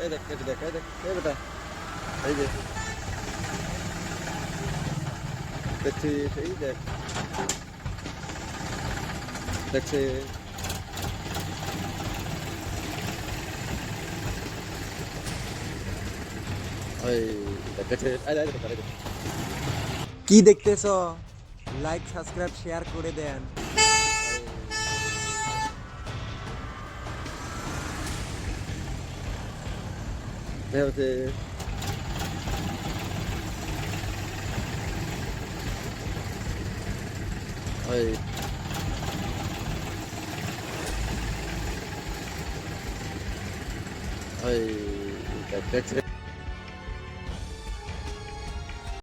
এই দেখ এই দেখ এই দেখ এই বেটা এই যে দেখছিস এই দেখ দেখছে ওই দেখছে কি দেখতেছ? লাইক সাবস্ক্রাইব শেয়ার করে দেন। হচ্ছে ওই ওই দেখছে